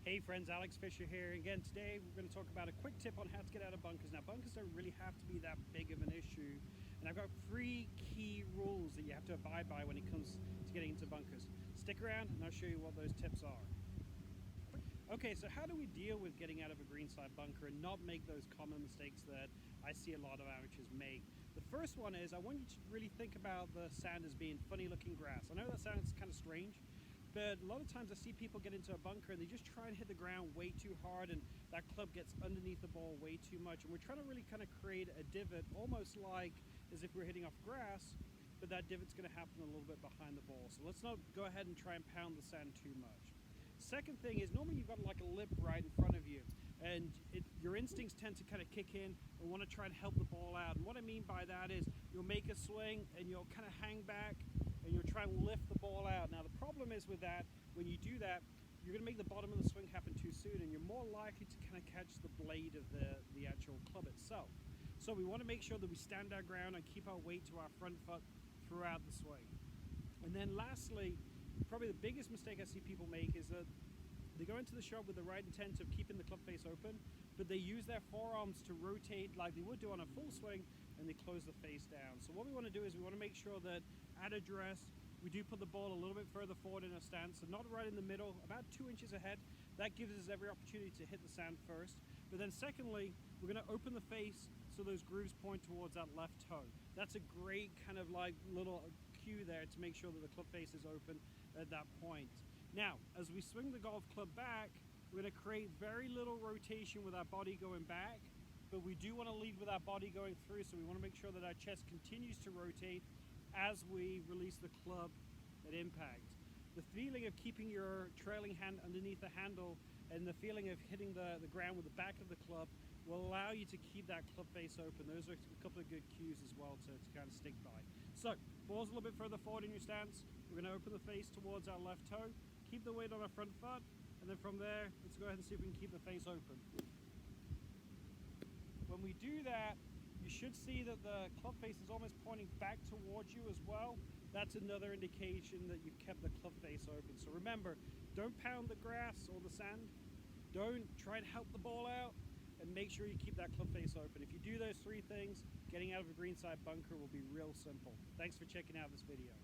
Hey friends, Alex Fisher here. Again, today we're going to talk about a quick tip on how to get out of bunkers. Now, bunkers don't really have to be that big of an issue. And I've got 3 key rules that you have to abide by when it comes to getting into bunkers. Stick around and I'll show you what those tips are. Okay, so how do we deal with getting out of a Greenside bunker and not make those common mistakes that I see a lot of amateurs make? The first one is I want you to really think about the sand as being funny looking grass. I know that sounds kind of strange, but a lot of times I see people get into a bunker and they just try and hit the ground way too hard, and that club gets underneath the ball way too much. And we're trying to really kind of create a divot, almost like as if we're hitting off grass, but that divot's going to happen a little bit behind the ball. So let's not go ahead and try and pound the sand too much. Second thing is, normally you've got like a lip right in front of you, and your instincts tend to kind of kick in and want to try and help the ball out. And what I mean by that is you'll make a swing and you'll kind of hang back and you'll try and lift the ball out. Now the problem is with that, when you do that, you're going to make the bottom of the swing happen too soon, and you're more likely to kind of catch the blade of the actual club itself. So we want to make sure that we stand our ground and keep our weight to our front foot throughout the swing. And then lastly, probably the biggest mistake I see people make is that they go into the shot with the right intent of keeping the club face open, but they use their forearms to rotate like they would do on a full swing, and they close the face down. So what we want to do is we want to make sure that at address, we do put the ball a little bit further forward in our stance, so not right in the middle, about 2 inches ahead. That gives us every opportunity to hit the sand first. But then secondly, we're going to open the face so those grooves point towards that left toe. That's a great kind of like little cue there to make sure that the club face is open at that point. Now, as we swing the golf club back, we're going to create very little rotation with our body going back, but we do want to lead with our body going through, so we want to make sure that our chest continues to rotate as we release the club at impact. The feeling of keeping your trailing hand underneath the handle and the feeling of hitting the ground with the back of the club will allow you to keep that club face open. Those are a couple of good cues as well to kind of stick by. So, ball's a little bit further forward in your stance. We're going to open the face towards our left toe, keep the weight on our front foot, and then from there, let's go ahead and see if we can keep the face open. When we do that, you should see that the club face is almost pointing back towards you as well. That's another indication that you've kept the club face open. So remember, don't pound the grass or the sand. Don't try and help the ball out, and make sure you keep that club face open. If you do those 3 things, getting out of a greenside bunker will be real simple. Thanks for checking out this video.